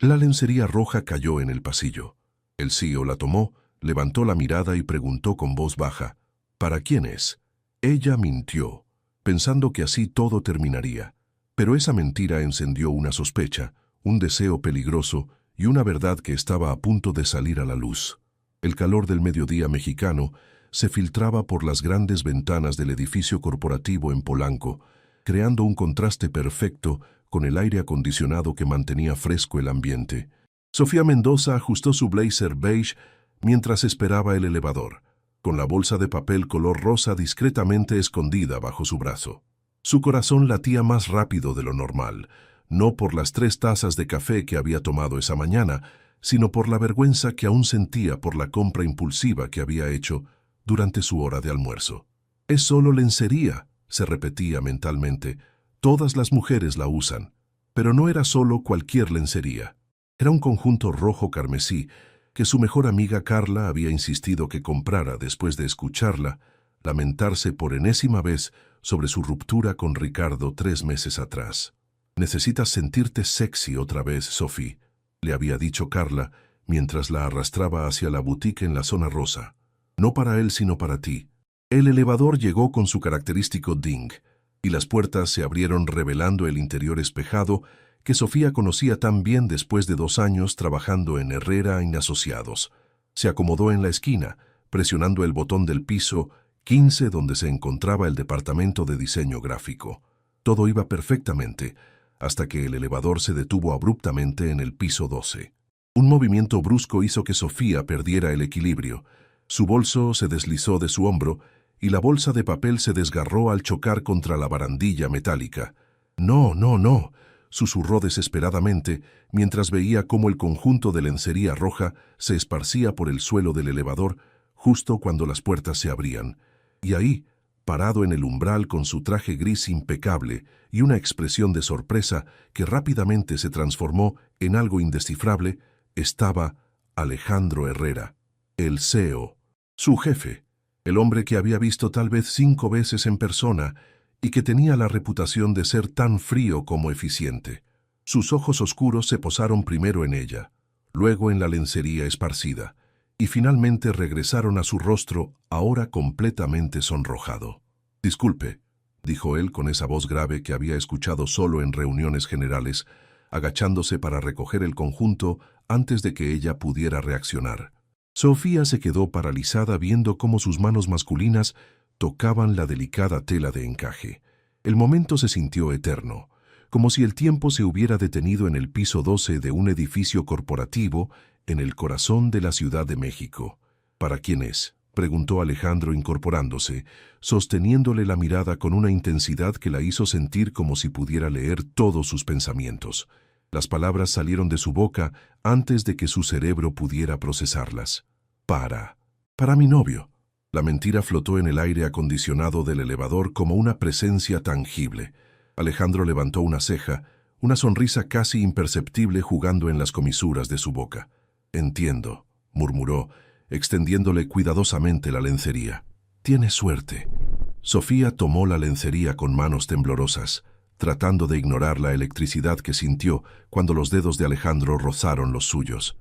La lencería roja cayó en el pasillo. El CEO la tomó, levantó la mirada y preguntó con voz baja, ¿para quién es? Ella mintió, pensando que así todo terminaría. Pero esa mentira encendió una sospecha, un deseo peligroso y una verdad que estaba a punto de salir a la luz. El calor del mediodía mexicano se filtraba por las grandes ventanas del edificio corporativo en Polanco, creando un contraste perfecto con el aire acondicionado que mantenía fresco el ambiente. Sofía Mendoza ajustó su blazer beige mientras esperaba el elevador, con la bolsa de papel color rosa discretamente escondida bajo su brazo. Su corazón latía más rápido de lo normal, no por las 3 tazas de café que había tomado esa mañana, sino por la vergüenza que aún sentía por la compra impulsiva que había hecho durante su hora de almuerzo. «Es solo lencería», se repetía mentalmente. «Todas las mujeres la usan». Pero no era solo cualquier lencería. Era un conjunto rojo carmesí que su mejor amiga Carla había insistido que comprara después de escucharla lamentarse por enésima vez sobre su ruptura con Ricardo 3 meses atrás. «Necesitas sentirte sexy otra vez, Sophie», le había dicho Carla mientras la arrastraba hacia la boutique en la zona rosa. «No para él, sino para ti». El elevador llegó con su característico ding, y las puertas se abrieron revelando el interior espejado que Sofía conocía tan bien después de 2 años trabajando en Herrera y Asociados. Se acomodó en la esquina, presionando el botón del piso 15 donde se encontraba el departamento de diseño gráfico. Todo iba perfectamente, hasta que el elevador se detuvo abruptamente en el piso 12. Un movimiento brusco hizo que Sofía perdiera el equilibrio. Su bolso se deslizó de su hombro y la bolsa de papel se desgarró al chocar contra la barandilla metálica. «No, no, no», susurró desesperadamente mientras veía cómo el conjunto de lencería roja se esparcía por el suelo del elevador justo cuando las puertas se abrían. Y ahí, parado en el umbral con su traje gris impecable y una expresión de sorpresa que rápidamente se transformó en algo indescifrable, estaba Alejandro Herrera, el CEO, su jefe, el hombre que había visto tal vez 5 veces en persona y que tenía la reputación de ser tan frío como eficiente. Sus ojos oscuros se posaron primero en ella, luego en la lencería esparcida, y finalmente regresaron a su rostro ahora completamente sonrojado. «Disculpe», dijo él con esa voz grave que había escuchado solo en reuniones generales, agachándose para recoger el conjunto antes de que ella pudiera reaccionar. Sofía se quedó paralizada viendo cómo sus manos masculinas tocaban la delicada tela de encaje. El momento se sintió eterno, como si el tiempo se hubiera detenido en el piso 12 de un edificio corporativo en el corazón de la Ciudad de México. «¿Para quién es?», preguntó Alejandro incorporándose, sosteniéndole la mirada con una intensidad que la hizo sentir como si pudiera leer todos sus pensamientos. Las palabras salieron de su boca antes de que su cerebro pudiera procesarlas. «Para mi novio». La mentira flotó en el aire acondicionado del elevador como una presencia tangible. Alejandro levantó una ceja, una sonrisa casi imperceptible jugando en las comisuras de su boca. «Entiendo», murmuró, extendiéndole cuidadosamente la lencería. «Tienes suerte». Sofía tomó la lencería con manos temblorosas, tratando de ignorar la electricidad que sintió cuando los dedos de Alejandro rozaron los suyos.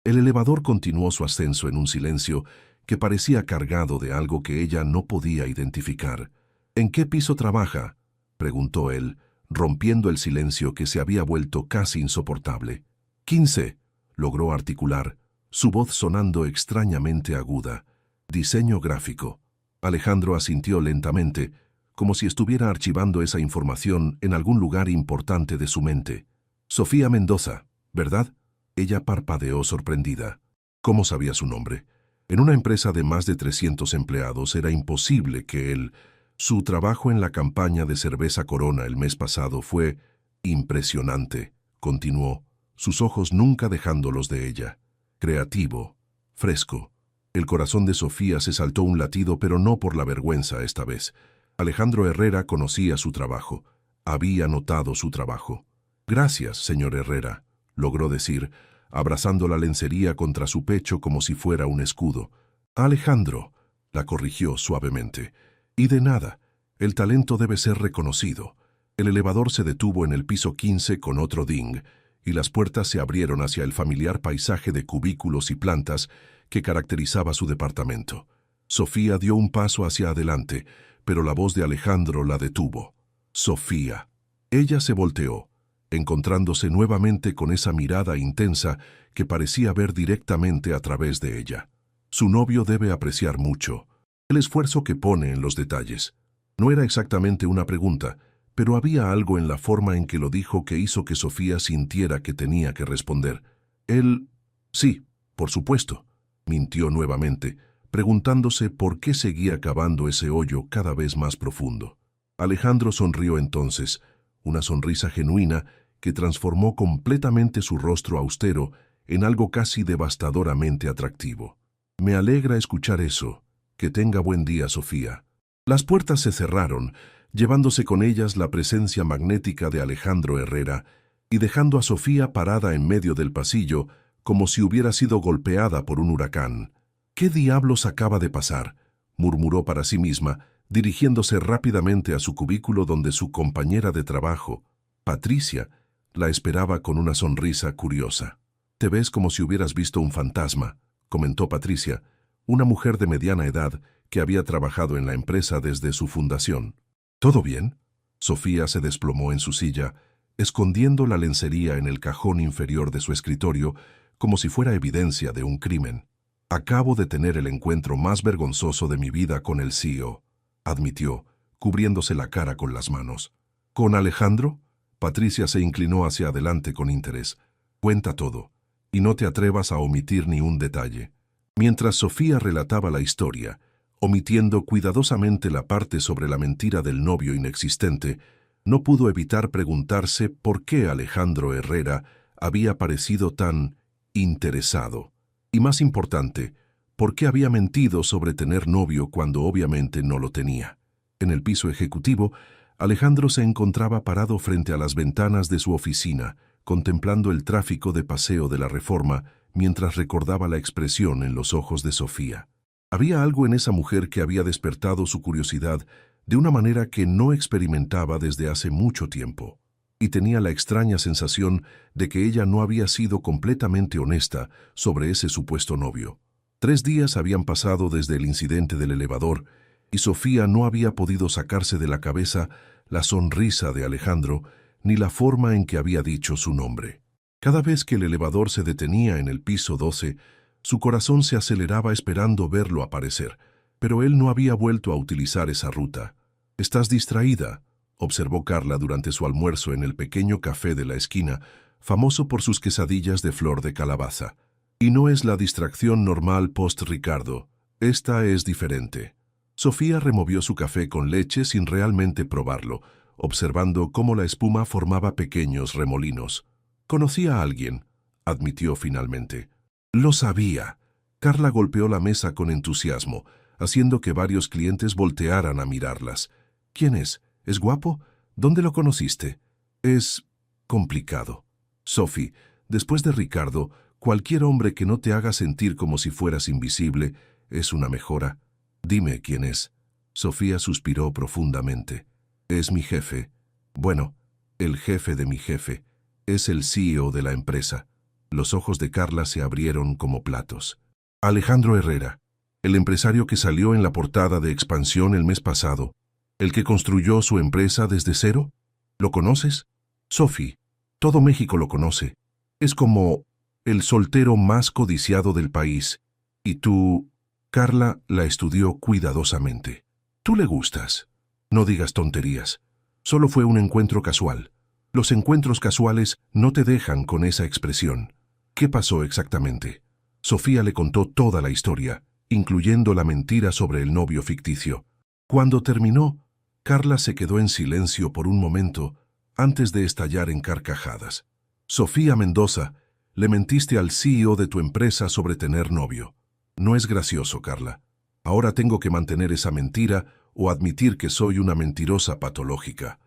El elevador continuó su ascenso en un silencio que parecía cargado de algo que ella no podía identificar. «¿En qué piso trabaja?», preguntó él, rompiendo el silencio que se había vuelto casi insoportable. «15», logró articular, su voz sonando extrañamente aguda. «Diseño gráfico». Alejandro asintió lentamente, como si estuviera archivando esa información en algún lugar importante de su mente. «Sofía Mendoza, ¿verdad?». Ella parpadeó sorprendida. ¿Cómo sabía su nombre? En una empresa de más de 300 empleados era imposible que él... Su trabajo en la campaña de cerveza Corona el mes pasado fue impresionante, continuó, sus ojos nunca dejándolos de ella. Creativo, fresco. El corazón de Sofía se saltó un latido, pero no por la vergüenza esta vez. Alejandro Herrera conocía su trabajo, había notado su trabajo. «Gracias, señor Herrera», logró decir, abrazando la lencería contra su pecho como si fuera un escudo. «Alejandro», la corrigió suavemente. «Y de nada, el talento debe ser reconocido». El elevador se detuvo en el piso 15 con otro ding, y las puertas se abrieron hacia el familiar paisaje de cubículos y plantas que caracterizaba su departamento. Sofía dio un paso hacia adelante, pero la voz de Alejandro la detuvo. «Sofía». Ella se volteó, encontrándose nuevamente con esa mirada intensa que parecía ver directamente a través de ella. Su novio debe apreciar mucho el esfuerzo que pone en los detalles. No era exactamente una pregunta, pero había algo en la forma en que lo dijo que hizo que Sofía sintiera que tenía que responder. Él... sí, por supuesto, mintió nuevamente, preguntándose por qué seguía cavando ese hoyo cada vez más profundo. Alejandro sonrió entonces, una sonrisa genuina que transformó completamente su rostro austero en algo casi devastadoramente atractivo. «Me alegra escuchar eso. Que tenga buen día, Sofía». Las puertas se cerraron, llevándose con ellas la presencia magnética de Alejandro Herrera y dejando a Sofía parada en medio del pasillo como si hubiera sido golpeada por un huracán. «¿Qué diablos acaba de pasar?», murmuró para sí misma, dirigiéndose rápidamente a su cubículo donde su compañera de trabajo, Patricia, la esperaba con una sonrisa curiosa. «Te ves como si hubieras visto un fantasma», comentó Patricia, una mujer de mediana edad que había trabajado en la empresa desde su fundación. «¿Todo bien?». Sofía se desplomó en su silla, escondiendo la lencería en el cajón inferior de su escritorio como si fuera evidencia de un crimen. «Acabo de tener el encuentro más vergonzoso de mi vida con el CEO», admitió, cubriéndose la cara con las manos. «¿Con Alejandro?». Patricia se inclinó hacia adelante con interés. «Cuenta todo, y no te atrevas a omitir ni un detalle». Mientras Sofía relataba la historia, omitiendo cuidadosamente la parte sobre la mentira del novio inexistente, no pudo evitar preguntarse por qué Alejandro Herrera había parecido tan interesado. Y más importante, por qué había mentido sobre tener novio cuando obviamente no lo tenía. En el piso ejecutivo, Alejandro se encontraba parado frente a las ventanas de su oficina, contemplando el tráfico de Paseo de la Reforma mientras recordaba la expresión en los ojos de Sofía. Había algo en esa mujer que había despertado su curiosidad de una manera que no experimentaba desde hace mucho tiempo, y tenía la extraña sensación de que ella no había sido completamente honesta sobre ese supuesto novio. 3 días habían pasado desde el incidente del elevador, y Sofía no había podido sacarse de la cabeza la sonrisa de Alejandro ni la forma en que había dicho su nombre. Cada vez que el elevador se detenía en el piso 12, su corazón se aceleraba esperando verlo aparecer, pero él no había vuelto a utilizar esa ruta. «¿Estás distraída?», observó Carla durante su almuerzo en el pequeño café de la esquina, famoso por sus quesadillas de flor de calabaza. «Y no es la distracción normal post-Ricardo. Esta es diferente». Sofía removió su café con leche sin realmente probarlo, observando cómo la espuma formaba pequeños remolinos. «Conocí a alguien», admitió finalmente. «Lo sabía». Carla golpeó la mesa con entusiasmo, haciendo que varios clientes voltearan a mirarlas. «¿Quién es? ¿Es guapo? ¿Dónde lo conociste?» «Es complicado. Sophie, después de Ricardo, cualquier hombre que no te haga sentir como si fueras invisible es una mejora. Dime quién es». Sofía suspiró profundamente. «Es mi jefe. Bueno, el jefe de mi jefe. Es el CEO de la empresa». Los ojos de Carla se abrieron como platos. «Alejandro Herrera, el empresario que salió en la portada de Expansión el mes pasado, el que construyó su empresa desde cero. ¿Lo conoces?». «Sophie, todo México lo conoce. Es como el soltero más codiciado del país. Y tú...». Carla la estudió cuidadosamente. «Tú le gustas. No digas tonterías. Solo fue un encuentro casual. Los encuentros casuales no te dejan con esa expresión». «¿Qué pasó exactamente?». Sofía le contó toda la historia, incluyendo la mentira sobre el novio ficticio. Cuando terminó, Carla se quedó en silencio por un momento antes de estallar en carcajadas. «Sofía Mendoza, le mentiste al CEO de tu empresa sobre tener novio. No es gracioso, Carla. Ahora tengo que mantener esa mentira o admitir que soy una mentirosa patológica».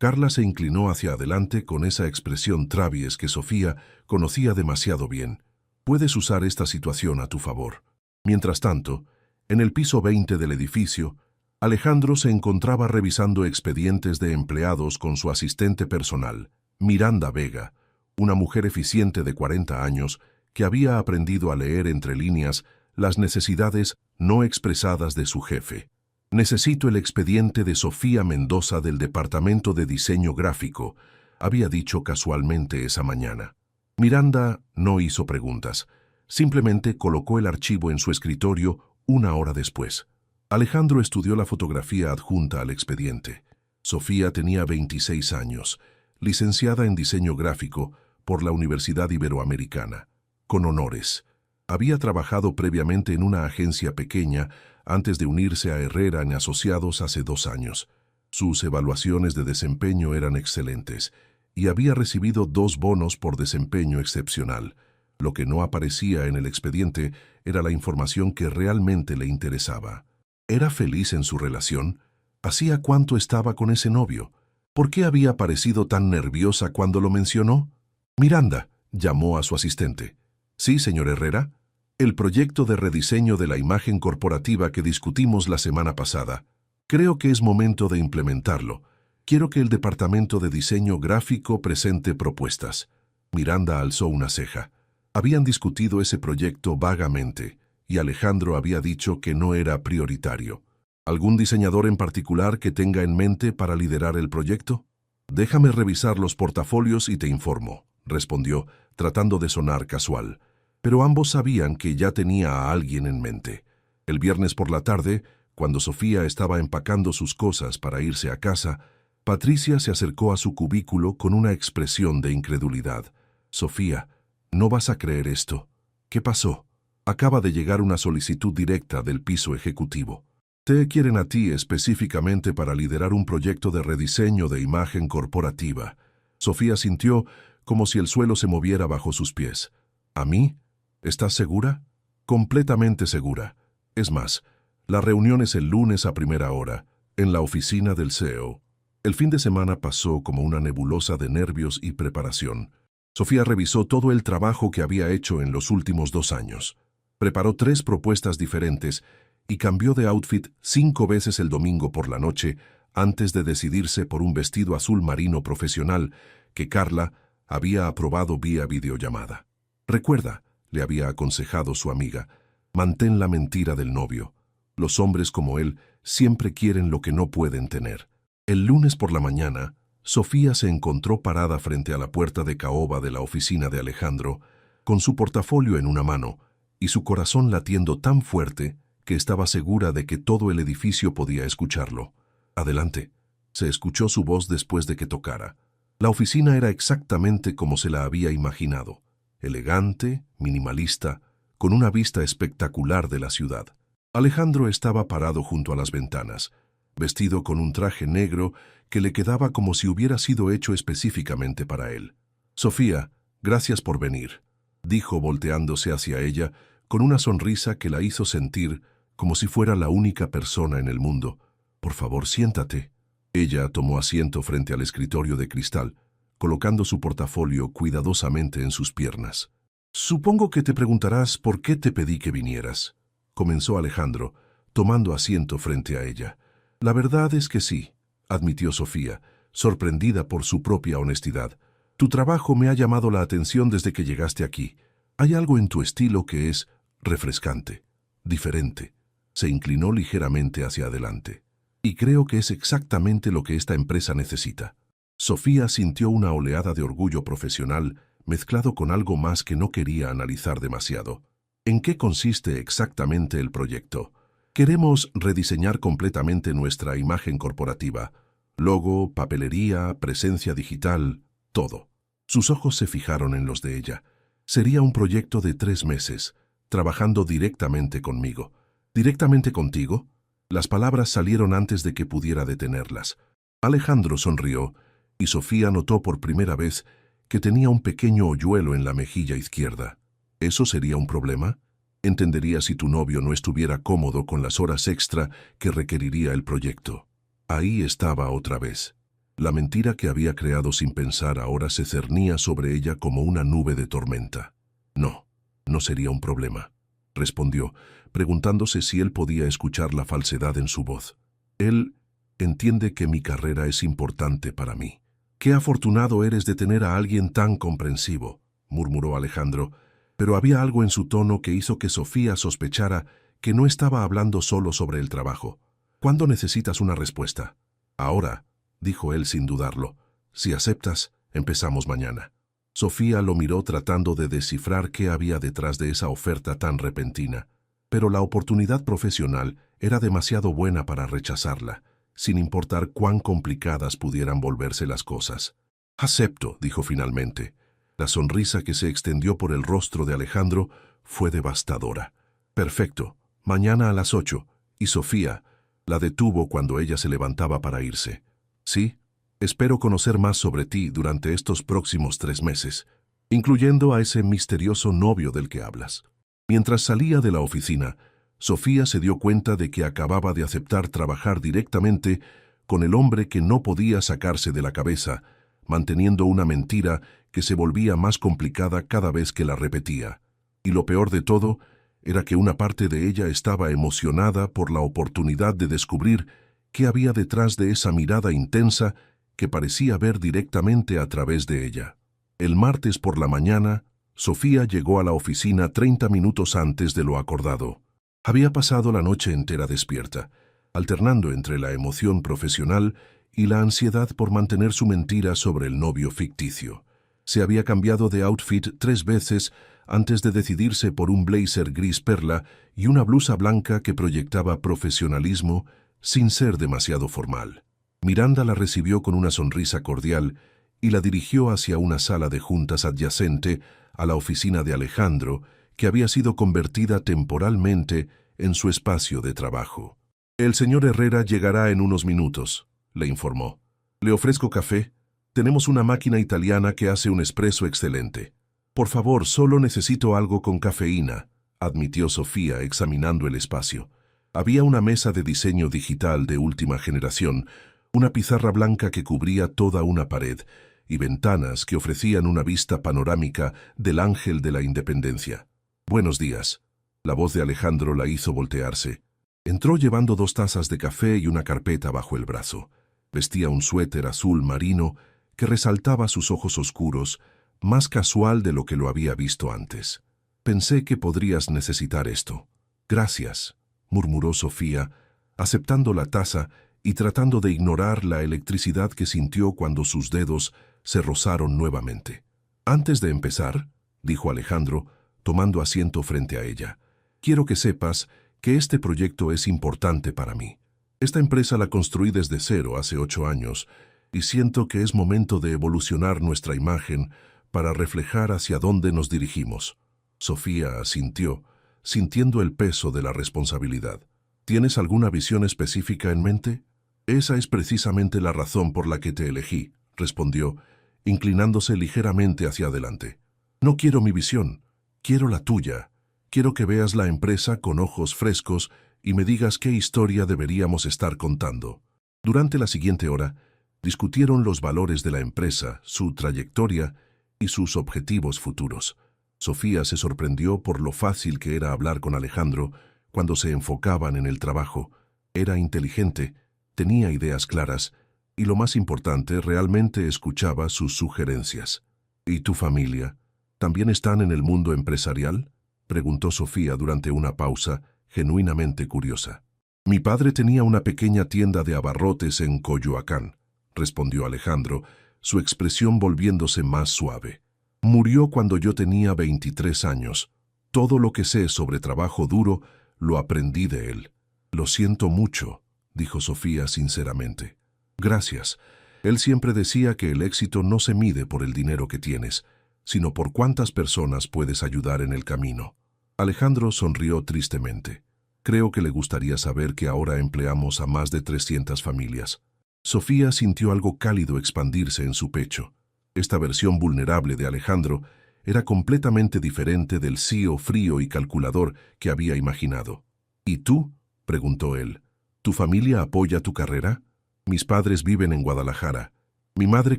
Carla se inclinó hacia adelante con esa expresión travies que Sofía conocía demasiado bien. «Puedes usar esta situación a tu favor». Mientras tanto, en el piso 20 del edificio, Alejandro se encontraba revisando expedientes de empleados con su asistente personal, Miranda Vega, una mujer eficiente de 40 años que había aprendido a leer entre líneas las necesidades no expresadas de su jefe. «Necesito el expediente de Sofía Mendoza del Departamento de Diseño Gráfico», había dicho casualmente esa mañana. Miranda no hizo preguntas. Simplemente colocó el archivo en su escritorio una hora después. Alejandro estudió la fotografía adjunta al expediente. Sofía tenía 26 años, licenciada en diseño gráfico por la Universidad Iberoamericana, con honores. Había trabajado previamente en una agencia pequeña antes de unirse a Herrera en Asociados hace 2 años. Sus evaluaciones de desempeño eran excelentes y había recibido 2 bonos por desempeño excepcional. Lo que no aparecía en el expediente era la información que realmente le interesaba. ¿Era feliz en su relación? ¿Hacía cuánto estaba con ese novio? ¿Por qué había parecido tan nerviosa cuando lo mencionó? Miranda llamó a su asistente. «Sí, señor Herrera. El proyecto de rediseño de la imagen corporativa que discutimos la semana pasada. Creo que es momento de implementarlo. Quiero que el Departamento de Diseño Gráfico presente propuestas». Miranda alzó una ceja. Habían discutido ese proyecto vagamente, y Alejandro había dicho que no era prioritario. ¿Algún diseñador en particular que tenga en mente para liderar el proyecto? «Déjame revisar los portafolios y te informo», respondió, tratando de sonar casual. Pero ambos sabían que ya tenía a alguien en mente. El viernes por la tarde, cuando Sofía estaba empacando sus cosas para irse a casa, Patricia se acercó a su cubículo con una expresión de incredulidad. «Sofía, no vas a creer esto. ¿Qué pasó?» «Acaba de llegar una solicitud directa del piso ejecutivo. Te quieren a ti específicamente para liderar un proyecto de rediseño de imagen corporativa». Sofía sintió como si el suelo se moviera bajo sus pies. «¿A mí? ¿Estás segura?» «Completamente segura. Es más, la reunión es el lunes a primera hora, en la oficina del CEO». El fin de semana pasó como una nebulosa de nervios y preparación. Sofía revisó todo el trabajo que había hecho en los últimos 2 años. Preparó 3 propuestas diferentes y cambió de outfit 5 veces el domingo por la noche antes de decidirse por un vestido azul marino profesional que Carla había aprobado vía videollamada. «Recuerda», le había aconsejado su amiga, «mantén la mentira del novio. Los hombres como él siempre quieren lo que no pueden tener». El lunes por la mañana, Sofía se encontró parada frente a la puerta de caoba de la oficina de Alejandro, con su portafolio en una mano y su corazón latiendo tan fuerte que estaba segura de que todo el edificio podía escucharlo. «Adelante», se escuchó su voz después de que tocara. La oficina era exactamente como se la había imaginado, elegante, minimalista, con una vista espectacular de la ciudad. Alejandro estaba parado junto a las ventanas, vestido con un traje negro que le quedaba como si hubiera sido hecho específicamente para él. «Sofía, gracias por venir», dijo volteándose hacia ella con una sonrisa que la hizo sentir como si fuera la única persona en el mundo. «Por favor, siéntate». Ella tomó asiento frente al escritorio de cristal, colocando su portafolio cuidadosamente en sus piernas. «Supongo que te preguntarás por qué te pedí que vinieras», comenzó Alejandro, tomando asiento frente a ella. «La verdad es que sí», admitió Sofía, sorprendida por su propia honestidad. «Tu trabajo me ha llamado la atención desde que llegaste aquí. Hay algo en tu estilo que es refrescante, diferente». Se inclinó ligeramente hacia adelante. «Y creo que es exactamente lo que esta empresa necesita». Sofía sintió una oleada de orgullo profesional mezclado con algo más que no quería analizar demasiado. «¿En qué consiste exactamente el proyecto?» «Queremos rediseñar completamente nuestra imagen corporativa. Logo, papelería, presencia digital, todo». Sus ojos se fijaron en los de ella. «Sería un proyecto de 3 meses, trabajando directamente conmigo». «¿Directamente contigo?» Las palabras salieron antes de que pudiera detenerlas. Alejandro sonrió, y Sofía notó por primera vez que tenía un pequeño hoyuelo en la mejilla izquierda. ¿Eso sería un problema? Entendería si tu novio no estuviera cómodo con las horas extra que requeriría el proyecto. Ahí estaba otra vez. La mentira que había creado sin pensar ahora se cernía sobre ella como una nube de tormenta. «No, no sería un problema», respondió, preguntándose si él podía escuchar la falsedad en su voz. «Él entiende que mi carrera es importante para mí». «Qué afortunado eres de tener a alguien tan comprensivo», murmuró Alejandro, pero había algo en su tono que hizo que Sofía sospechara que no estaba hablando solo sobre el trabajo. «¿Cuándo necesitas una respuesta?» «Ahora», dijo él sin dudarlo. «Si aceptas, empezamos mañana». Sofía lo miró tratando de descifrar qué había detrás de esa oferta tan repentina, pero la oportunidad profesional era demasiado buena para rechazarla, sin importar cuán complicadas pudieran volverse las cosas. «Acepto», dijo finalmente. La sonrisa que se extendió por el rostro de Alejandro fue devastadora. «Perfecto, mañana a las 8, y Sofía la detuvo cuando ella se levantaba para irse. «Sí, espero conocer más sobre ti durante estos próximos 3 meses, incluyendo a ese misterioso novio del que hablas». Mientras salía de la oficina, Sofía se dio cuenta de que acababa de aceptar trabajar directamente con el hombre que no podía sacarse de la cabeza, manteniendo una mentira que se volvía más complicada cada vez que la repetía. Y lo peor de todo era que una parte de ella estaba emocionada por la oportunidad de descubrir qué había detrás de esa mirada intensa que parecía ver directamente a través de ella. El martes por la mañana, Sofía llegó a la oficina 30 minutos antes de lo acordado. Había pasado la noche entera despierta, alternando entre la emoción profesional y la ansiedad por mantener su mentira sobre el novio ficticio. Se había cambiado de outfit 3 veces antes de decidirse por un blazer gris perla y una blusa blanca que proyectaba profesionalismo sin ser demasiado formal. Miranda la recibió con una sonrisa cordial y la dirigió hacia una sala de juntas adyacente a la oficina de Alejandro, que había sido convertida temporalmente en su espacio de trabajo. «El señor Herrera llegará en unos minutos», le informó. «Le ofrezco café. Tenemos una máquina italiana que hace un espresso excelente». «Por favor, solo necesito algo con cafeína», admitió Sofía examinando el espacio. Había una mesa de diseño digital de última generación, una pizarra blanca que cubría toda una pared, y ventanas que ofrecían una vista panorámica del Ángel de la Independencia. «Buenos días». La voz de Alejandro la hizo voltearse. Entró llevando 2 tazas de café y una carpeta bajo el brazo. Vestía un suéter azul marino que resaltaba sus ojos oscuros, más casual de lo que lo había visto antes. «Pensé que podrías necesitar esto». «Gracias», murmuró Sofía, aceptando la taza y tratando de ignorar la electricidad que sintió cuando sus dedos se rozaron nuevamente. «Antes de empezar», dijo Alejandro, tomando asiento frente a ella, «quiero que sepas que este proyecto es importante para mí. Esta empresa la construí desde cero hace 8 años y siento que es momento de evolucionar nuestra imagen para reflejar hacia dónde nos dirigimos». Sofía asintió, sintiendo el peso de la responsabilidad. «¿Tienes alguna visión específica en mente?» «Esa es precisamente la razón por la que te elegí», respondió, inclinándose ligeramente hacia adelante. «No quiero mi visión, quiero la tuya. Quiero que veas la empresa con ojos frescos y me digas qué historia deberíamos estar contando». Durante la siguiente hora, discutieron los valores de la empresa, su trayectoria y sus objetivos futuros. Sofía se sorprendió por lo fácil que era hablar con Alejandro cuando se enfocaban en el trabajo. Era inteligente, tenía ideas claras y, lo más importante, realmente escuchaba sus sugerencias. «¿Y tu familia? ¿También están en el mundo empresarial?», preguntó Sofía durante una pausa, genuinamente curiosa. «Mi padre tenía una pequeña tienda de abarrotes en Coyoacán», respondió Alejandro, su expresión volviéndose más suave. «Murió cuando yo tenía 23 años. Todo lo que sé sobre trabajo duro lo aprendí de él». «Lo siento mucho», dijo Sofía sinceramente. «Gracias. Él siempre decía que el éxito no se mide por el dinero que tienes, sino por cuántas personas puedes ayudar en el camino». Alejandro sonrió tristemente. «Creo que le gustaría saber que ahora empleamos a más de 300 familias». Sofía sintió algo cálido expandirse en su pecho. Esta versión vulnerable de Alejandro era completamente diferente del CEO frío y calculador que había imaginado. «¿Y tú?», preguntó él. «¿Tu familia apoya tu carrera?». «Mis padres viven en Guadalajara. Mi madre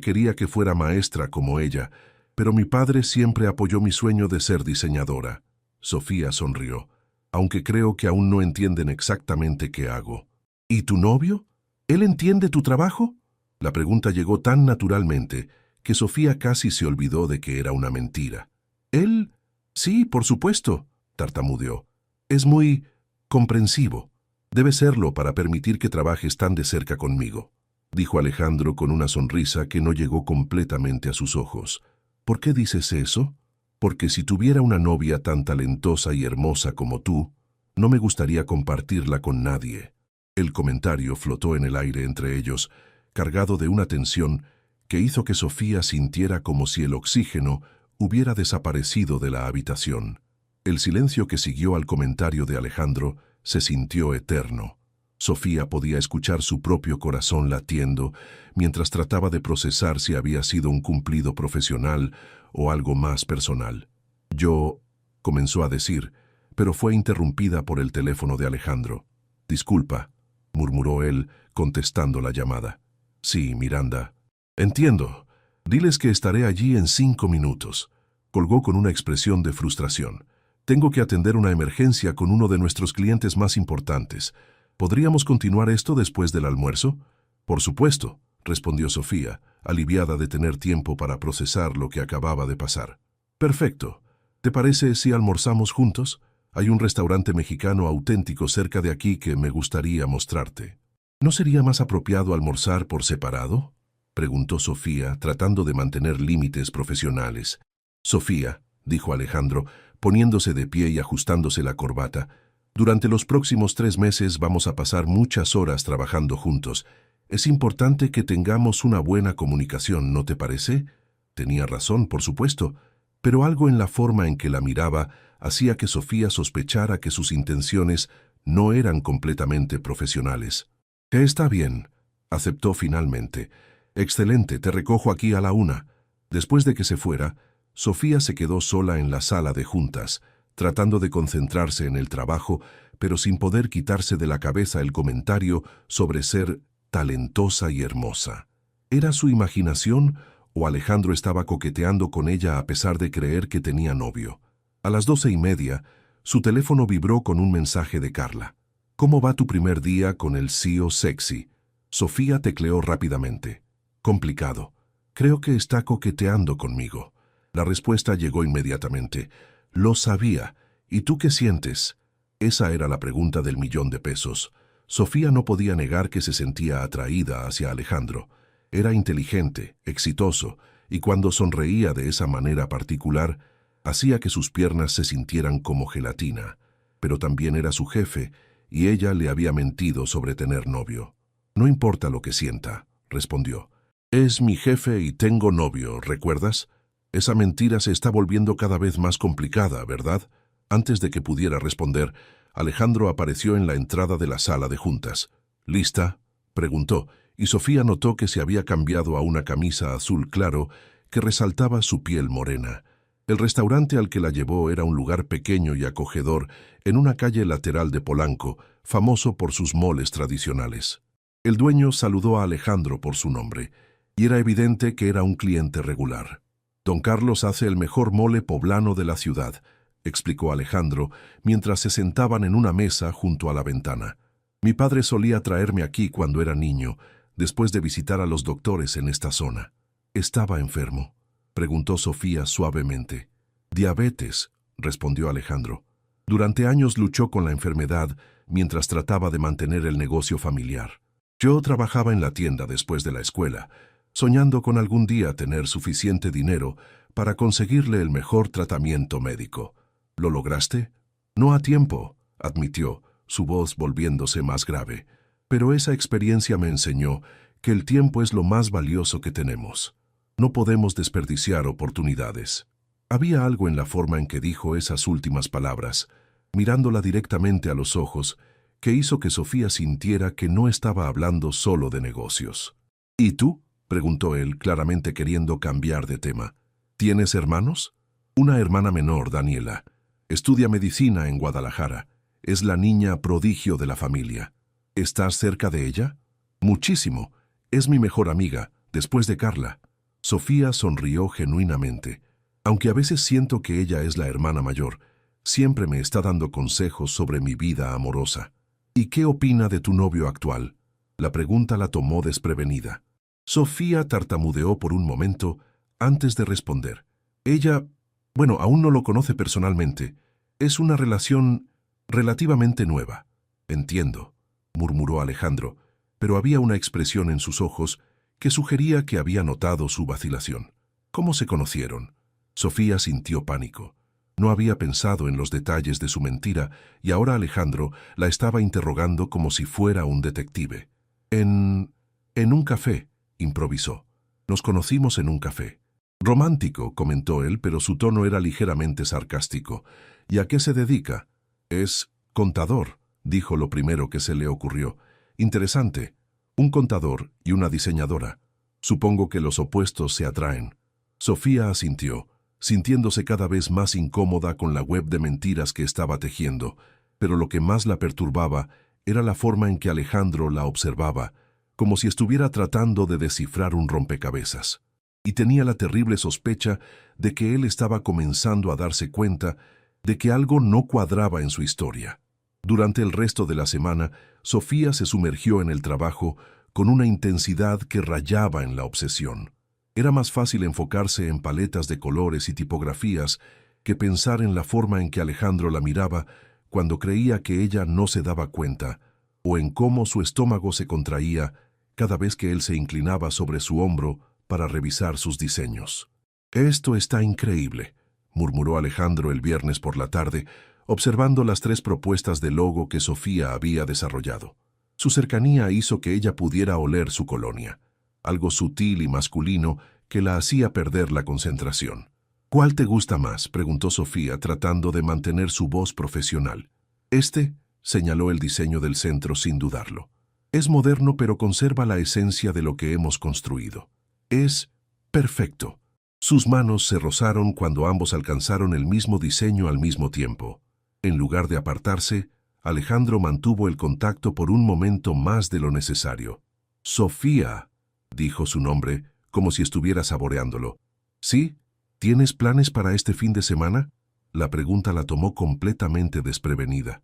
quería que fuera maestra como ella, pero mi padre siempre apoyó mi sueño de ser diseñadora». Sofía sonrió, «aunque creo que aún no entienden exactamente qué hago». «¿Y tu novio? ¿Él entiende tu trabajo?». La pregunta llegó tan naturalmente que Sofía casi se olvidó de que era una mentira. «¿Él? Sí, por supuesto», tartamudeó. «Es muy comprensivo. Debe serlo para permitir que trabajes tan de cerca conmigo», dijo Alejandro con una sonrisa que no llegó completamente a sus ojos. «¿Por qué dices eso?» «Porque si tuviera una novia tan talentosa y hermosa como tú, no me gustaría compartirla con nadie». El comentario flotó en el aire entre ellos, cargado de una tensión que hizo que Sofía sintiera como si el oxígeno hubiera desaparecido de la habitación. El silencio que siguió al comentario de Alejandro se sintió eterno. Sofía podía escuchar su propio corazón latiendo mientras trataba de procesar si había sido un cumplido profesional o algo más personal. «Yo», comenzó a decir, pero fue interrumpida por el teléfono de Alejandro. «Disculpa», murmuró él, contestando la llamada. «Sí, Miranda». «Entiendo. Diles que estaré allí en 5 minutos», colgó con una expresión de frustración. «Tengo que atender una emergencia con uno de nuestros clientes más importantes. ¿Podríamos continuar esto después del almuerzo?» «Por supuesto», respondió Sofía, aliviada de tener tiempo para procesar lo que acababa de pasar. «Perfecto. ¿Te parece si almorzamos juntos? Hay un restaurante mexicano auténtico cerca de aquí que me gustaría mostrarte». «¿No sería más apropiado almorzar por separado?», preguntó Sofía, tratando de mantener límites profesionales. «Sofía», dijo Alejandro, poniéndose de pie y ajustándose la corbata, «durante los próximos 3 meses vamos a pasar muchas horas trabajando juntos. Es importante que tengamos una buena comunicación, ¿no te parece?». Tenía razón, por supuesto, pero algo en la forma en que la miraba hacía que Sofía sospechara que sus intenciones no eran completamente profesionales. «Que está bien», aceptó finalmente. «Excelente, te recojo aquí a la 1». Después de que se fuera, Sofía se quedó sola en la sala de juntas, tratando de concentrarse en el trabajo, pero sin poder quitarse de la cabeza el comentario sobre ser talentosa y hermosa. ¿Era su imaginación o Alejandro estaba coqueteando con ella a pesar de creer que tenía novio? A las 12:30, su teléfono vibró con un mensaje de Carla. «¿Cómo va tu primer día con el CEO sexy?». Sofía tecleó rápidamente. «Complicado. Creo que está coqueteando conmigo». La respuesta llegó inmediatamente. «Lo sabía. ¿Y tú qué sientes?». Esa era la pregunta del $1.000.000. Sofía no podía negar que se sentía atraída hacia Alejandro. Era inteligente, exitoso, y cuando sonreía de esa manera particular, hacía que sus piernas se sintieran como gelatina. Pero también era su jefe, y ella le había mentido sobre tener novio. «No importa lo que sienta», respondió. «Es mi jefe y tengo novio, ¿recuerdas? Esa mentira se está volviendo cada vez más complicada, ¿verdad?». Antes de que pudiera responder, Alejandro apareció en la entrada de la sala de juntas. «¿Lista?», preguntó, y Sofía notó que se había cambiado a una camisa azul claro que resaltaba su piel morena. El restaurante al que la llevó era un lugar pequeño y acogedor en una calle lateral de Polanco, famoso por sus moles tradicionales. El dueño saludó a Alejandro por su nombre, y era evidente que era un cliente regular. «Don Carlos hace el mejor mole poblano de la ciudad», explicó Alejandro, mientras se sentaban en una mesa junto a la ventana. «Mi padre solía traerme aquí cuando era niño, después de visitar a los doctores en esta zona». «¿Estaba enfermo?», preguntó Sofía suavemente. «Diabetes», respondió Alejandro. «Durante años luchó con la enfermedad mientras trataba de mantener el negocio familiar. Yo trabajaba en la tienda después de la escuela, soñando con algún día tener suficiente dinero para conseguirle el mejor tratamiento médico. ¿Lo lograste?». «No a tiempo», admitió, su voz volviéndose más grave. «Pero esa experiencia me enseñó que el tiempo es lo más valioso que tenemos. No podemos desperdiciar oportunidades». Había algo en la forma en que dijo esas últimas palabras, mirándola directamente a los ojos, que hizo que Sofía sintiera que no estaba hablando solo de negocios. «¿Y tú?», preguntó él, claramente queriendo cambiar de tema. «¿Tienes hermanos?». «Una hermana menor, Daniela. Estudia medicina en Guadalajara. Es la niña prodigio de la familia». «¿Estás cerca de ella?». «Muchísimo. Es mi mejor amiga, después de Carla». Sofía sonrió genuinamente. «Aunque a veces siento que ella es la hermana mayor, siempre me está dando consejos sobre mi vida amorosa». «¿Y qué opina de tu novio actual?». La pregunta la tomó desprevenida. Sofía tartamudeó por un momento antes de responder. Ella, bueno, aún no lo conoce personalmente. Es una relación relativamente nueva. Entiendo, murmuró Alejandro, pero había una expresión en sus ojos que sugería que había notado su vacilación. ¿Cómo se conocieron? Sofía sintió pánico. No había pensado en los detalles de su mentira y ahora Alejandro la estaba interrogando como si fuera un detective. En un café, improvisó. Nos conocimos en un café. Romántico, comentó él, pero su tono era ligeramente sarcástico. ¿Y a qué se dedica? Es contador, dijo lo primero que se le ocurrió. Interesante. Un contador y una diseñadora. Supongo que los opuestos se atraen. Sofía asintió, sintiéndose cada vez más incómoda con la web de mentiras que estaba tejiendo, pero lo que más la perturbaba era la forma en que Alejandro la observaba, como si estuviera tratando de descifrar un rompecabezas. Y tenía la terrible sospecha de que él estaba comenzando a darse cuenta de que algo no cuadraba en su historia. Durante el resto de la semana, Sofía se sumergió en el trabajo con una intensidad que rayaba en la obsesión. Era más fácil enfocarse en paletas de colores y tipografías que pensar en la forma en que Alejandro la miraba cuando creía que ella no se daba cuenta, o en cómo su estómago se contraía cada vez que él se inclinaba sobre su hombro para revisar sus diseños. «Esto está increíble», murmuró Alejandro el viernes por la tarde, observando las 3 propuestas de logo que Sofía había desarrollado. Su cercanía hizo que ella pudiera oler su colonia, algo sutil y masculino que la hacía perder la concentración. «¿Cuál te gusta más?», preguntó Sofía, tratando de mantener su voz profesional. «Este», señaló el diseño del centro sin dudarlo. «Es moderno pero conserva la esencia de lo que hemos construido. Es perfecto». Sus manos se rozaron cuando ambos alcanzaron el mismo diseño al mismo tiempo. En lugar de apartarse, Alejandro mantuvo el contacto por un momento más de lo necesario. «Sofía», dijo su nombre, como si estuviera saboreándolo. «¿Sí? ¿Tienes planes para este fin de semana?». La pregunta la tomó completamente desprevenida.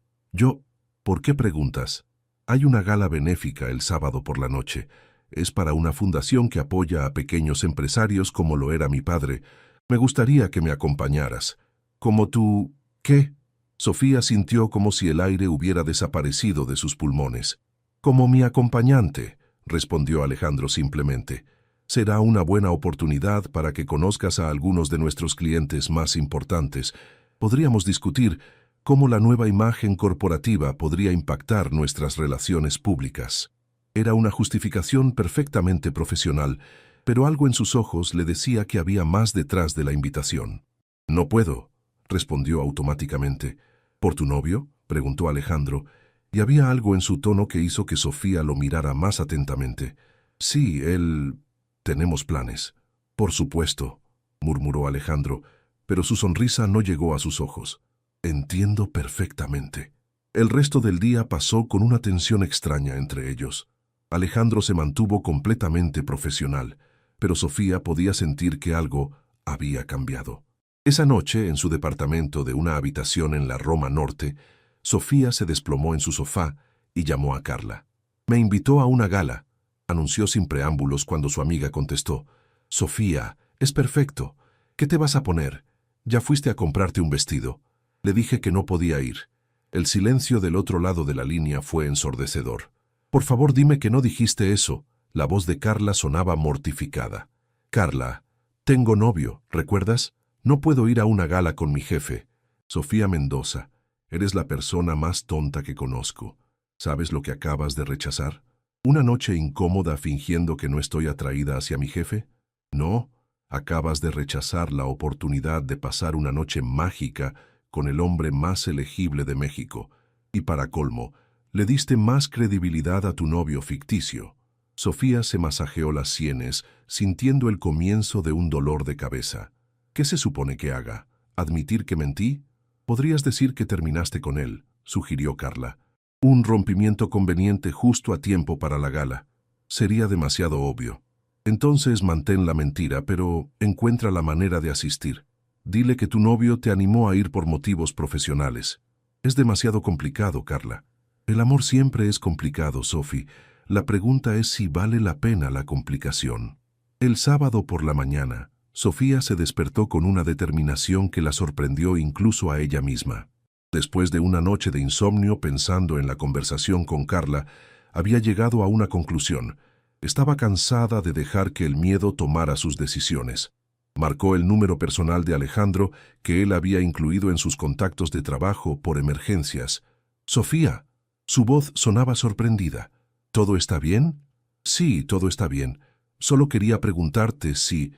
«¿Por qué preguntas?». «Hay una gala benéfica el sábado por la noche. Es para una fundación que apoya a pequeños empresarios como lo era mi padre. Me gustaría que me acompañaras». «¿Como tú qué?». Sofía sintió como si el aire hubiera desaparecido de sus pulmones. «Como mi acompañante», respondió Alejandro simplemente. «Será una buena oportunidad para que conozcas a algunos de nuestros clientes más importantes. Podríamos discutir cómo la nueva imagen corporativa podría impactar nuestras relaciones públicas». Era una justificación perfectamente profesional, pero algo en sus ojos le decía que había más detrás de la invitación. «No puedo», respondió automáticamente. «¿Por tu novio?», preguntó Alejandro, y había algo en su tono que hizo que Sofía lo mirara más atentamente. «Sí, él... tenemos planes». «Por supuesto», murmuró Alejandro, pero su sonrisa no llegó a sus ojos. «Entiendo perfectamente». El resto del día pasó con una tensión extraña entre ellos. Alejandro se mantuvo completamente profesional, pero Sofía podía sentir que algo había cambiado. Esa noche, en su departamento de una habitación en la Roma Norte, Sofía se desplomó en su sofá y llamó a Carla. «Me invitó a una gala», anunció sin preámbulos cuando su amiga contestó. «Sofía, es perfecto. ¿Qué te vas a poner? ¿Ya fuiste a comprarte un vestido?». Le dije que no podía ir. El silencio del otro lado de la línea fue ensordecedor. «Por favor, dime que no dijiste eso». La voz de Carla sonaba mortificada. «Carla, tengo novio, ¿recuerdas? No puedo ir a una gala con mi jefe». «Sofía Mendoza, eres la persona más tonta que conozco. ¿Sabes lo que acabas de rechazar? ¿Una noche incómoda fingiendo que no estoy atraída hacia mi jefe? No, acabas de rechazar la oportunidad de pasar una noche mágica con el hombre más elegible de México. Y para colmo, le diste más credibilidad a tu novio ficticio». Sofía se masajeó las sienes, sintiendo el comienzo de un dolor de cabeza. «¿Qué se supone que haga? ¿Admitir que mentí? Podrías decir que terminaste con él», sugirió Carla. «Un rompimiento conveniente justo a tiempo para la gala. Sería demasiado obvio. Entonces mantén la mentira, pero encuentra la manera de asistir. Dile que tu novio te animó a ir por motivos profesionales». «Es demasiado complicado, Carla». «El amor siempre es complicado, Sophie. La pregunta es si vale la pena la complicación. El sábado por la mañana, Sofía se despertó con una determinación que la sorprendió incluso a ella misma. Después de una noche de insomnio pensando en la conversación con Carla, había llegado a una conclusión. Estaba cansada de dejar que el miedo tomara sus decisiones. Marcó el número personal de Alejandro que él había incluido en sus contactos de trabajo por emergencias. «Sofía». Su voz sonaba sorprendida. «¿Todo está bien?» «Sí, todo está bien. Solo quería preguntarte si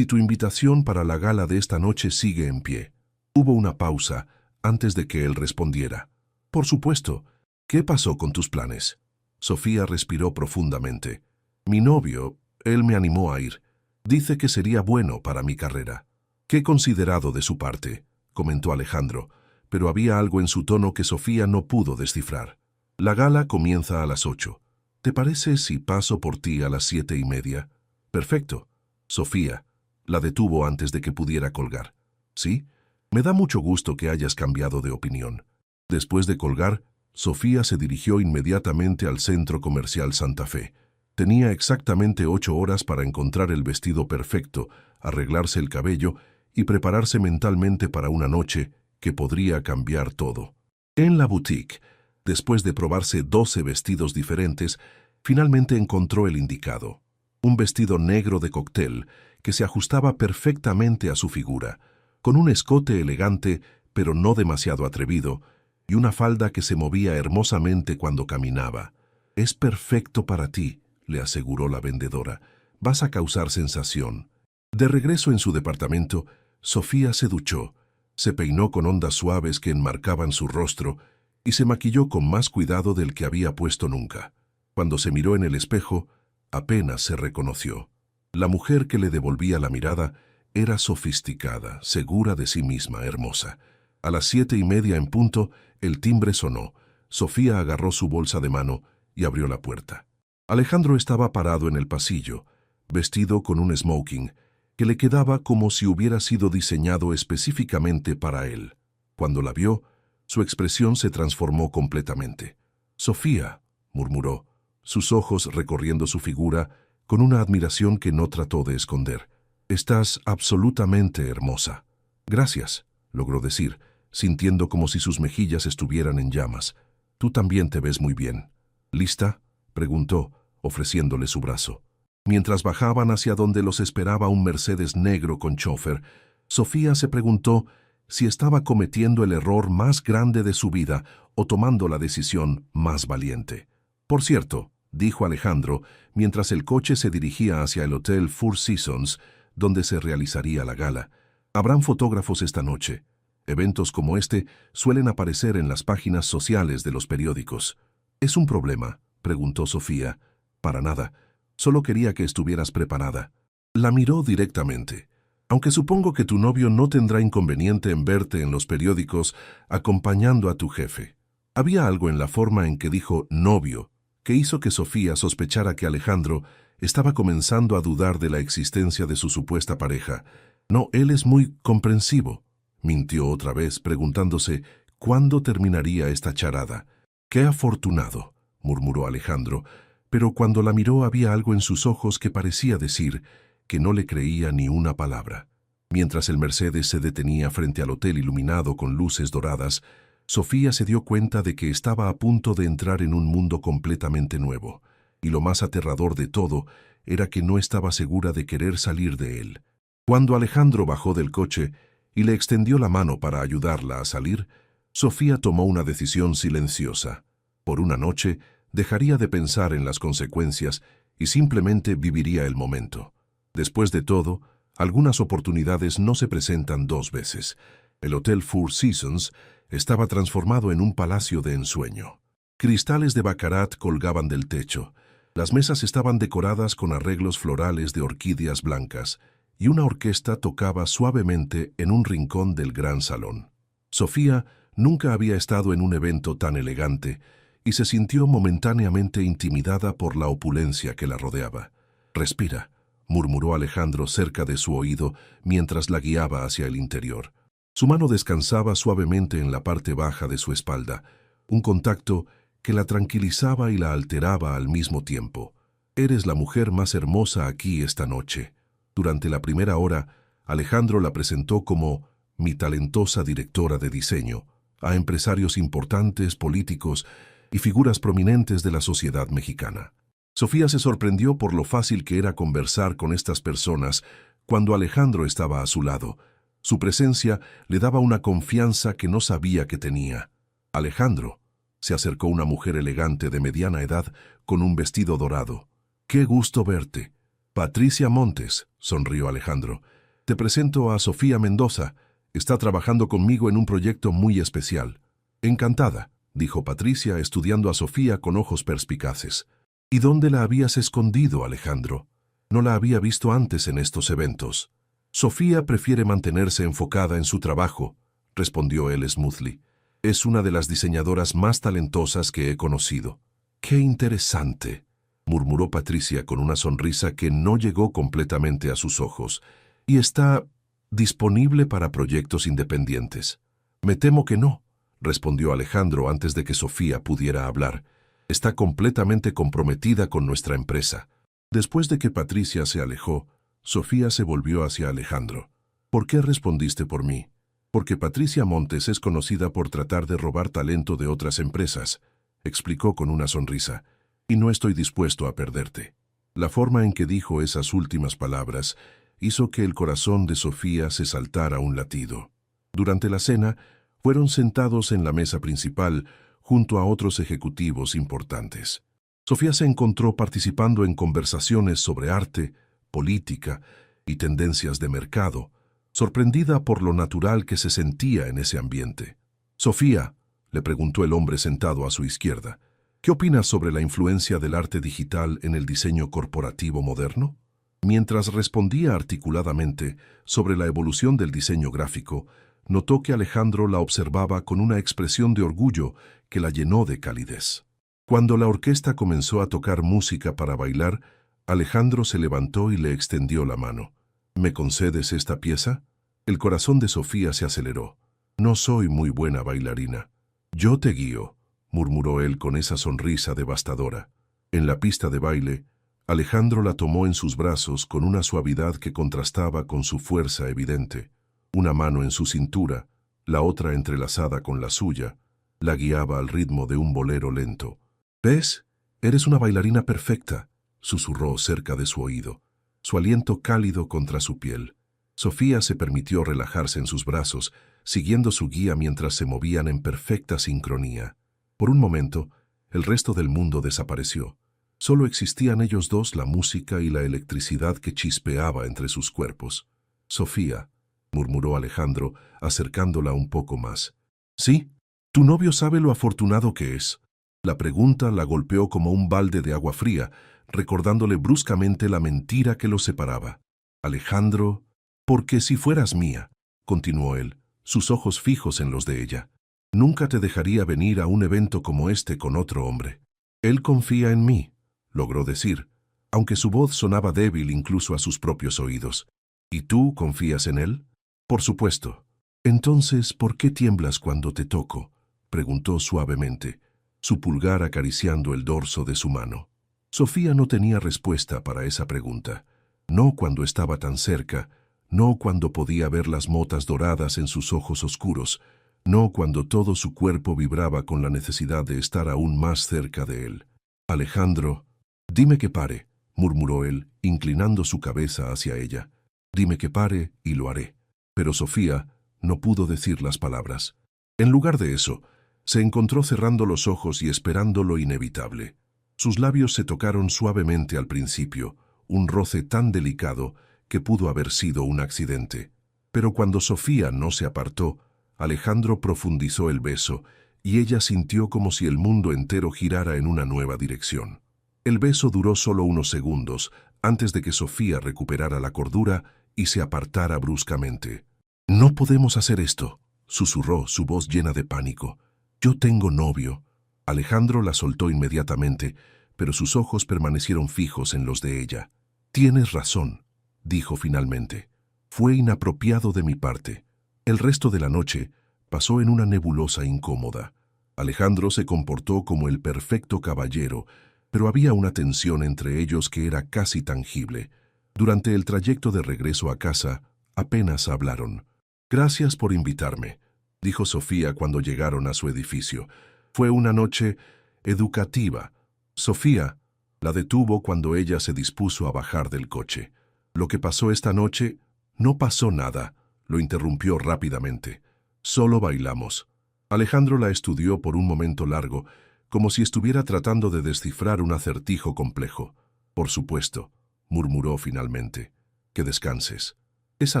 tu invitación para la gala de esta noche sigue en pie». Hubo una pausa antes de que él respondiera. «Por supuesto. ¿Qué pasó con tus planes?» Sofía respiró profundamente. «Mi novio, él me animó a ir. Dice que sería bueno para mi carrera». «Qué considerado de su parte», comentó Alejandro, pero había algo en su tono que Sofía no pudo descifrar. «La gala comienza a las 8. ¿Te parece si paso por ti a las 7:30? «Perfecto». Sofía la detuvo antes de que pudiera colgar. «¿Sí? Me da mucho gusto que hayas cambiado de opinión». Después de colgar, Sofía se dirigió inmediatamente al Centro Comercial Santa Fe. Tenía exactamente 8 horas para encontrar el vestido perfecto, arreglarse el cabello y prepararse mentalmente para una noche que podría cambiar todo. En la boutique, después de probarse 12 vestidos diferentes, finalmente encontró el indicado. Un vestido negro de cóctel que se ajustaba perfectamente a su figura, con un escote elegante pero no demasiado atrevido, y una falda que se movía hermosamente cuando caminaba. «Es perfecto para ti», le aseguró la vendedora. «Vas a causar sensación». De regreso en su departamento, Sofía se duchó, se peinó con ondas suaves que enmarcaban su rostro y se maquilló con más cuidado del que había puesto nunca. Cuando se miró en el espejo, apenas se reconoció. La mujer que le devolvía la mirada era sofisticada, segura de sí misma, hermosa. A las 7:30 en punto, el timbre sonó. Sofía agarró su bolsa de mano y abrió la puerta. Alejandro estaba parado en el pasillo, vestido con un smoking, que le quedaba como si hubiera sido diseñado específicamente para él. Cuando la vio, su expresión se transformó completamente. «Sofía», murmuró, sus ojos recorriendo su figura con una admiración que no trató de esconder. «Estás absolutamente hermosa». «Gracias», logró decir, sintiendo como si sus mejillas estuvieran en llamas. «Tú también te ves muy bien». «¿Lista?», preguntó, ofreciéndole su brazo. Mientras bajaban hacia donde los esperaba un Mercedes negro con chófer, Sofía se preguntó si estaba cometiendo el error más grande de su vida o tomando la decisión más valiente. «Por cierto», dijo Alejandro, mientras el coche se dirigía hacia el Hotel Four Seasons, donde se realizaría la gala, «habrán fotógrafos esta noche. Eventos como este suelen aparecer en las páginas sociales de los periódicos». «¿Es un problema?», preguntó Sofía. «Para nada. Solo quería que estuvieras preparada». La miró directamente. «Aunque supongo que tu novio no tendrá inconveniente en verte en los periódicos acompañando a tu jefe». Había algo en la forma en que dijo «novio» que hizo que Sofía sospechara que Alejandro estaba comenzando a dudar de la existencia de su supuesta pareja. «No, él es muy comprensivo», mintió otra vez, preguntándose cuándo terminaría esta charada. «Qué afortunado», murmuró Alejandro, pero cuando la miró había algo en sus ojos que parecía decir que no le creía ni una palabra. Mientras el Mercedes se detenía frente al hotel iluminado con luces doradas, Sofía se dio cuenta de que estaba a punto de entrar en un mundo completamente nuevo, y lo más aterrador de todo era que no estaba segura de querer salir de él. Cuando Alejandro bajó del coche y le extendió la mano para ayudarla a salir, Sofía tomó una decisión silenciosa. Por una noche, dejaría de pensar en las consecuencias y simplemente viviría el momento. Después de todo, algunas oportunidades no se presentan 2 veces. El Hotel Four Seasons estaba transformado en un palacio de ensueño. Cristales de baccarat colgaban del techo. Las mesas estaban decoradas con arreglos florales de orquídeas blancas y una orquesta tocaba suavemente en un rincón del gran salón. Sofía nunca había estado en un evento tan elegante y se sintió momentáneamente intimidada por la opulencia que la rodeaba. «Respira», murmuró Alejandro cerca de su oído mientras la guiaba hacia el interior. Su mano descansaba suavemente en la parte baja de su espalda, un contacto que la tranquilizaba y la alteraba al mismo tiempo. «Eres la mujer más hermosa aquí esta noche». Durante la primera hora, Alejandro la presentó como «mi talentosa directora de diseño» a empresarios importantes, políticos y figuras prominentes de la sociedad mexicana. Sofía se sorprendió por lo fácil que era conversar con estas personas cuando Alejandro estaba a su lado. Su presencia le daba una confianza que no sabía que tenía. «Alejandro», se acercó una mujer elegante de mediana edad con un vestido dorado. «Qué gusto verte». «Patricia Montes», sonrió Alejandro. «Te presento a Sofía Mendoza. Está trabajando conmigo en un proyecto muy especial». «Encantada», dijo Patricia, estudiando a Sofía con ojos perspicaces. «¿Y dónde la habías escondido, Alejandro? No la había visto antes en estos eventos». «Sofía prefiere mantenerse enfocada en su trabajo», respondió él smoothly. «Es una de las diseñadoras más talentosas que he conocido». «Qué interesante», murmuró Patricia con una sonrisa que no llegó completamente a sus ojos. «¿Y está disponible para proyectos independientes?» «Me temo que no», respondió Alejandro antes de que Sofía pudiera hablar. «Está completamente comprometida con nuestra empresa». Después de que Patricia se alejó, Sofía se volvió hacia Alejandro. «¿Por qué respondiste por mí?» «Porque Patricia Montes es conocida por tratar de robar talento de otras empresas», explicó con una sonrisa, «y no estoy dispuesto a perderte». La forma en que dijo esas últimas palabras hizo que el corazón de Sofía se saltara un latido. Durante la cena, fueron sentados en la mesa principal junto a otros ejecutivos importantes. Sofía se encontró participando en conversaciones sobre arte, política y tendencias de mercado, sorprendida por lo natural que se sentía en ese ambiente. «Sofía», le preguntó el hombre sentado a su izquierda, «¿qué opinas sobre la influencia del arte digital en el diseño corporativo moderno?» Mientras respondía articuladamente sobre la evolución del diseño gráfico, notó que Alejandro la observaba con una expresión de orgullo que la llenó de calidez. Cuando la orquesta comenzó a tocar música para bailar, Alejandro se levantó y le extendió la mano. «¿Me concedes esta pieza?» El corazón de Sofía se aceleró. «No soy muy buena bailarina». «Yo te guío», murmuró él con esa sonrisa devastadora. En la pista de baile, Alejandro la tomó en sus brazos con una suavidad que contrastaba con su fuerza evidente. Una mano en su cintura, la otra entrelazada con la suya, la guiaba al ritmo de un bolero lento. «¿Ves? Eres una bailarina perfecta», susurró cerca de su oído, su aliento cálido contra su piel. Sofía se permitió relajarse en sus brazos, siguiendo su guía mientras se movían en perfecta sincronía. Por un momento, el resto del mundo desapareció. Solo existían ellos dos, la música y la electricidad que chispeaba entre sus cuerpos. «Sofía», murmuró Alejandro, acercándola un poco más. «¿Sí? Tu novio sabe lo afortunado que es». La pregunta la golpeó como un balde de agua fría, recordándole bruscamente la mentira que los separaba. «Alejandro, porque si fueras mía», continuó él, sus ojos fijos en los de ella, «nunca te dejaría venir a un evento como este con otro hombre». «Él confía en mí», logró decir, aunque su voz sonaba débil incluso a sus propios oídos. «¿Y tú confías en él?» «Por supuesto». «Entonces, ¿por qué tiemblas cuando te toco?», preguntó suavemente, su pulgar acariciando el dorso de su mano. Sofía no tenía respuesta para esa pregunta. No cuando estaba tan cerca, no cuando podía ver las motas doradas en sus ojos oscuros, no cuando todo su cuerpo vibraba con la necesidad de estar aún más cerca de él. «Alejandro, dime que pare», murmuró él, inclinando su cabeza hacia ella. «Dime que pare y lo haré». Pero Sofía no pudo decir las palabras. En lugar de eso, se encontró cerrando los ojos y esperando lo inevitable. Sus labios se tocaron suavemente al principio, un roce tan delicado que pudo haber sido un accidente. Pero cuando Sofía no se apartó, Alejandro profundizó el beso y ella sintió como si el mundo entero girara en una nueva dirección. El beso duró solo unos segundos antes de que Sofía recuperara la cordura y se apartara bruscamente. «No podemos hacer esto», susurró, su voz llena de pánico. «Yo tengo novio». Alejandro la soltó inmediatamente, pero sus ojos permanecieron fijos en los de ella. «Tienes razón», dijo finalmente. «Fue inapropiado de mi parte». El resto de la noche pasó en una nebulosa incómoda. Alejandro se comportó como el perfecto caballero, pero había una tensión entre ellos que era casi tangible. Durante el trayecto de regreso a casa, apenas hablaron. «Gracias por invitarme», dijo Sofía cuando llegaron a su edificio. «Fue una noche educativa». Sofía la detuvo cuando ella se dispuso a bajar del coche. «Lo que pasó esta noche, no pasó nada», lo interrumpió rápidamente. «Solo bailamos». Alejandro la estudió por un momento largo, como si estuviera tratando de descifrar un acertijo complejo. «Por supuesto», murmuró finalmente. «Que descanses». Esa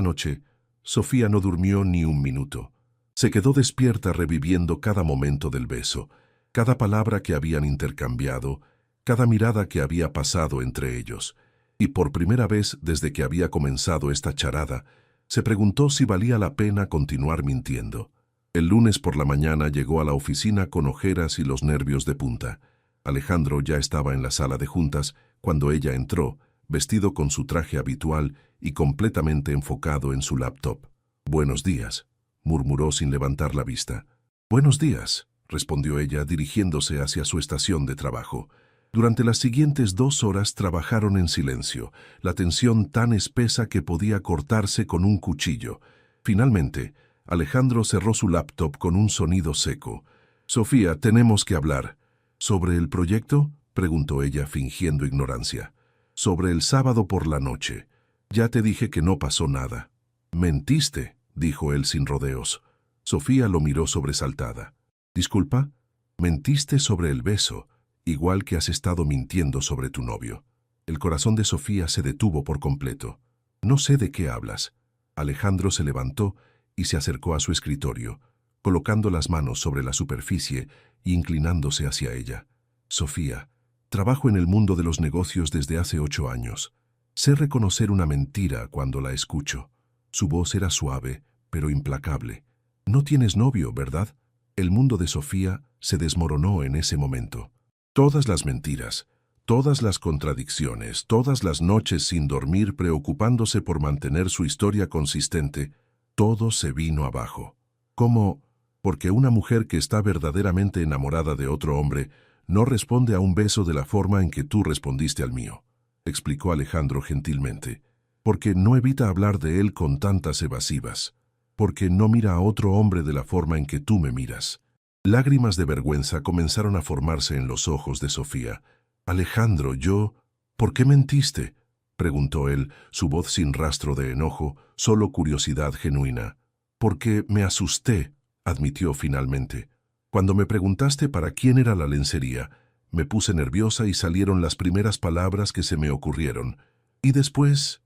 noche, Sofía no durmió ni un minuto. Se quedó despierta reviviendo cada momento del beso, cada palabra que habían intercambiado, cada mirada que había pasado entre ellos. Y por primera vez desde que había comenzado esta charada, se preguntó si valía la pena continuar mintiendo. El lunes por la mañana llegó a la oficina con ojeras y los nervios de punta. Alejandro ya estaba en la sala de juntas cuando ella entró, vestido con su traje habitual y completamente enfocado en su laptop. «Buenos días», murmuró sin levantar la vista. «Buenos días», respondió ella dirigiéndose hacia su estación de trabajo. Durante las siguientes 2 horas trabajaron en silencio, la tensión tan espesa que podía cortarse con un cuchillo. Finalmente, Alejandro cerró su laptop con un sonido seco. «Sofía, tenemos que hablar». «¿Sobre el proyecto?», preguntó ella fingiendo ignorancia. «Sobre el sábado por la noche. Ya te dije que no pasó nada». «Mentiste», dijo él sin rodeos. Sofía lo miró sobresaltada. «¿Disculpa?» «Mentiste sobre el beso, igual que has estado mintiendo sobre tu novio». El corazón de Sofía se detuvo por completo. «No sé de qué hablas». Alejandro se levantó y se acercó a su escritorio, colocando las manos sobre la superficie e inclinándose hacia ella. «Sofía, trabajo en el mundo de los negocios desde hace 8 años. Sé reconocer una mentira cuando la escucho». Su voz era suave, pero implacable. «No tienes novio, ¿verdad?». El mundo de Sofía se desmoronó en ese momento. Todas las mentiras, todas las contradicciones, todas las noches sin dormir preocupándose por mantener su historia consistente, todo se vino abajo. ¿Cómo? Porque una mujer que está verdaderamente enamorada de otro hombre no responde a un beso de la forma en que tú respondiste al mío, explicó Alejandro gentilmente. Porque no evita hablar de él con tantas evasivas. Porque no mira a otro hombre de la forma en que tú me miras. Lágrimas de vergüenza comenzaron a formarse en los ojos de Sofía. «Alejandro, ¿por qué mentiste?», preguntó él, su voz sin rastro de enojo, solo curiosidad genuina. «Porque me asusté», admitió finalmente. «Cuando me preguntaste para quién era la lencería, me puse nerviosa y salieron las primeras palabras que se me ocurrieron. Y después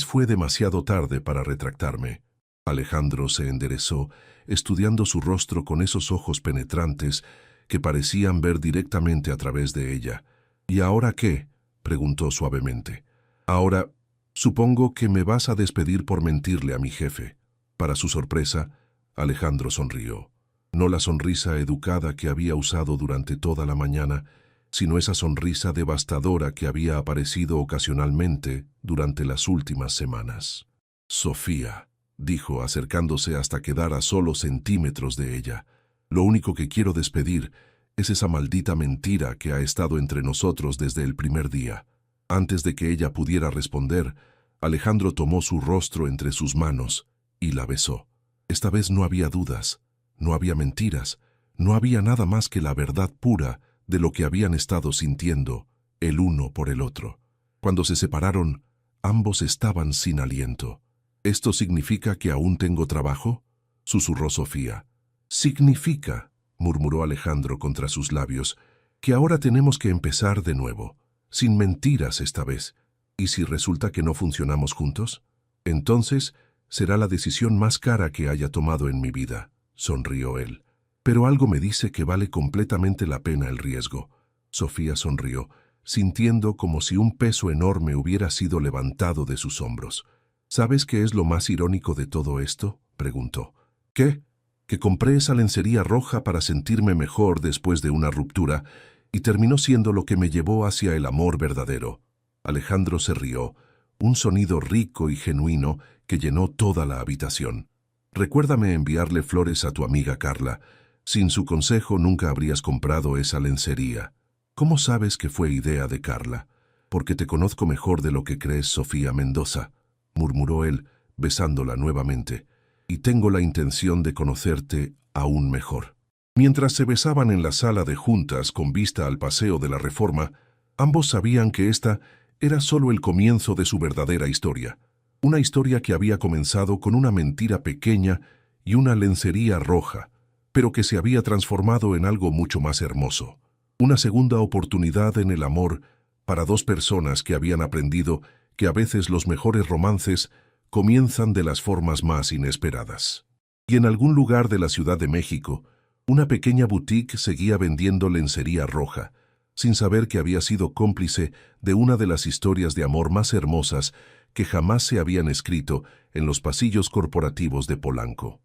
fue demasiado tarde para retractarme». Alejandro se enderezó, estudiando su rostro con esos ojos penetrantes que parecían ver directamente a través de ella. «¿Y ahora qué?», preguntó suavemente. «Ahora, supongo que me vas a despedir por mentirle a mi jefe». Para su sorpresa, Alejandro sonrió. No la sonrisa educada que había usado durante toda la mañana, sino esa sonrisa devastadora que había aparecido ocasionalmente durante las últimas semanas. «Sofía», dijo acercándose hasta quedar a solo centímetros de ella, «lo único que quiero despedir es esa maldita mentira que ha estado entre nosotros desde el primer día». Antes de que ella pudiera responder, Alejandro tomó su rostro entre sus manos y la besó. Esta vez no había dudas, no había mentiras, no había nada más que la verdad pura de lo que habían estado sintiendo el uno por el otro. Cuando se separaron, ambos estaban sin aliento. «¿Esto significa que aún tengo trabajo?», susurró Sofía. «Significa», murmuró Alejandro contra sus labios, «que ahora tenemos que empezar de nuevo, sin mentiras esta vez. ¿Y si resulta que no funcionamos juntos? Entonces será la decisión más cara que haya tomado en mi vida», sonrió él. «Pero algo me dice que vale completamente la pena el riesgo». Sofía sonrió, sintiendo como si un peso enorme hubiera sido levantado de sus hombros. «¿Sabes qué es lo más irónico de todo esto?», preguntó. «¿Qué?». «Que compré esa lencería roja para sentirme mejor después de una ruptura y terminó siendo lo que me llevó hacia el amor verdadero». Alejandro se rió, un sonido rico y genuino que llenó toda la habitación. «Recuérdame enviarle flores a tu amiga Carla. Sin su consejo nunca habrías comprado esa lencería. ¿Cómo sabes que fue idea de Carla? Porque te conozco mejor de lo que crees, Sofía Mendoza, murmuró él, besándola nuevamente, y tengo la intención de conocerte aún mejor. Mientras se besaban en la sala de juntas con vista al Paseo de la Reforma, ambos sabían que esta era solo el comienzo de su verdadera historia. Una historia que había comenzado con una mentira pequeña y una lencería roja, pero que se había transformado en algo mucho más hermoso. Una segunda oportunidad en el amor para dos personas que habían aprendido que a veces los mejores romances comienzan de las formas más inesperadas. Y en algún lugar de la Ciudad de México, una pequeña boutique seguía vendiendo lencería roja, sin saber que había sido cómplice de una de las historias de amor más hermosas que jamás se habían escrito en los pasillos corporativos de Polanco.